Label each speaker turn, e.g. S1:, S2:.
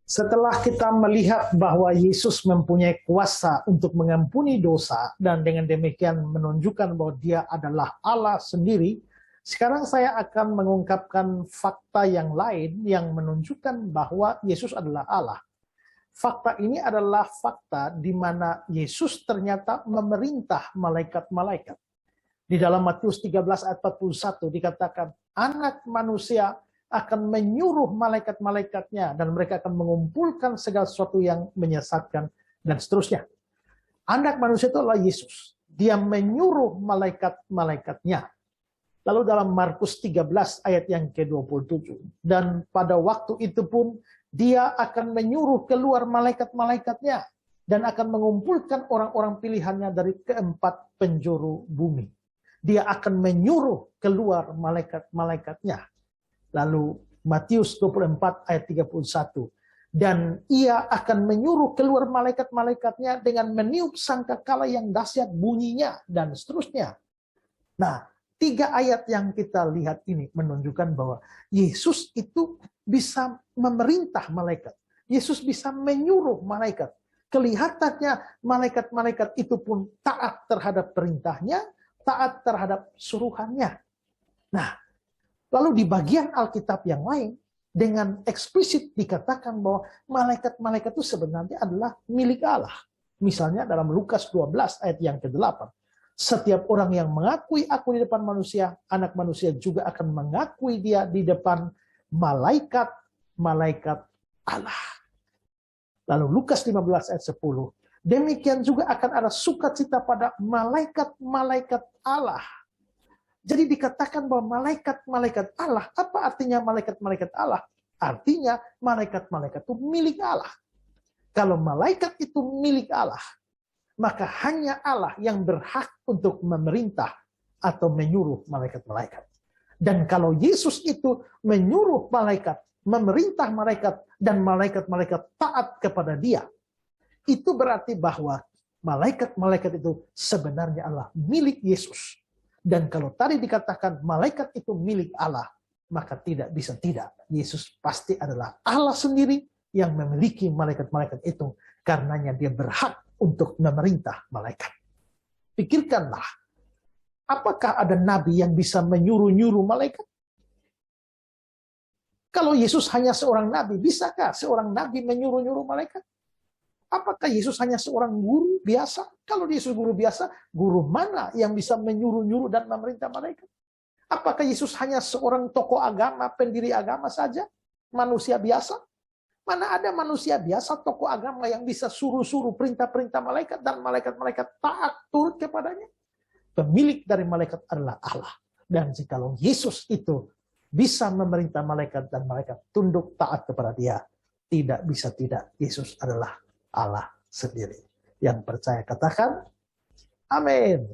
S1: Setelah kita melihat bahwa Yesus mempunyai kuasa untuk mengampuni dosa dan dengan demikian menunjukkan bahwa Dia adalah Allah sendiri, sekarang saya akan mengungkapkan fakta yang lain yang menunjukkan bahwa Yesus adalah Allah. Fakta ini adalah fakta di mana Yesus ternyata memerintah malaikat-malaikat. Di dalam Matius 13 ayat 41 dikatakan, anak manusia akan menyuruh malaikat-malaikatnya dan mereka akan mengumpulkan segala sesuatu yang menyesatkan dan seterusnya. Anak manusia itu adalah Yesus. Dia menyuruh malaikat-malaikatnya. Lalu dalam Markus 13 ayat yang ke-27. Dan pada waktu itu pun dia akan menyuruh keluar malaikat-malaikatnya dan akan mengumpulkan orang-orang pilihannya dari keempat penjuru bumi. Dia akan menyuruh keluar malaikat-malaikatnya. Lalu Matius 24 ayat 31. Dan ia akan menyuruh keluar malaikat-malaikatnya dengan meniup sangkakala yang dahsyat bunyinya dan seterusnya. Nah, 3 ayat yang kita lihat ini menunjukkan bahwa Yesus itu bisa memerintah malaikat. Yesus bisa menyuruh malaikat. Kelihatannya malaikat-malaikat itu pun taat terhadap perintahnya, taat terhadap suruhannya. Nah, lalu di bagian Alkitab yang lain, dengan eksplisit dikatakan bahwa malaikat-malaikat itu sebenarnya adalah milik Allah. Misalnya dalam Lukas 12 ayat yang ke-8. Setiap orang yang mengakui aku di depan manusia, anak manusia juga akan mengakui dia di depan malaikat-malaikat Allah. Lalu Lukas 15 ayat 10. Demikian juga akan ada sukacita pada malaikat-malaikat Allah. Jadi dikatakan bahwa malaikat-malaikat Allah, apa artinya malaikat-malaikat Allah? Artinya malaikat-malaikat itu milik Allah. Kalau malaikat itu milik Allah, maka hanya Allah yang berhak untuk memerintah atau menyuruh malaikat-malaikat. Dan kalau Yesus itu menyuruh malaikat, memerintah malaikat, dan malaikat-malaikat taat kepada Dia, itu berarti bahwa malaikat-malaikat itu sebenarnya adalah milik Yesus. Dan kalau tadi dikatakan malaikat itu milik Allah, maka tidak bisa tidak. Yesus pasti adalah Allah sendiri yang memiliki malaikat-malaikat itu. Karenanya dia berhak untuk memerintah malaikat. Pikirkanlah, apakah ada nabi yang bisa menyuruh-nyuruh malaikat? Kalau Yesus hanya seorang nabi, bisakah seorang nabi menyuruh-nyuruh malaikat? Apakah Yesus hanya seorang guru biasa? Kalau Yesus guru biasa, guru mana yang bisa menyuruh-nyuruh dan memerintah malaikat? Apakah Yesus hanya seorang tokoh agama, pendiri agama saja? Manusia biasa? Mana ada manusia biasa, tokoh agama yang bisa suruh-suruh perintah-perintah malaikat dan malaikat-malaikat taat turut kepadanya? Pemilik dari malaikat adalah Allah. Dan jikalau Yesus itu bisa memerintah malaikat dan malaikat tunduk taat kepada Dia, tidak bisa tidak, Yesus adalah Allah sendiri. Yang percaya katakan, amin.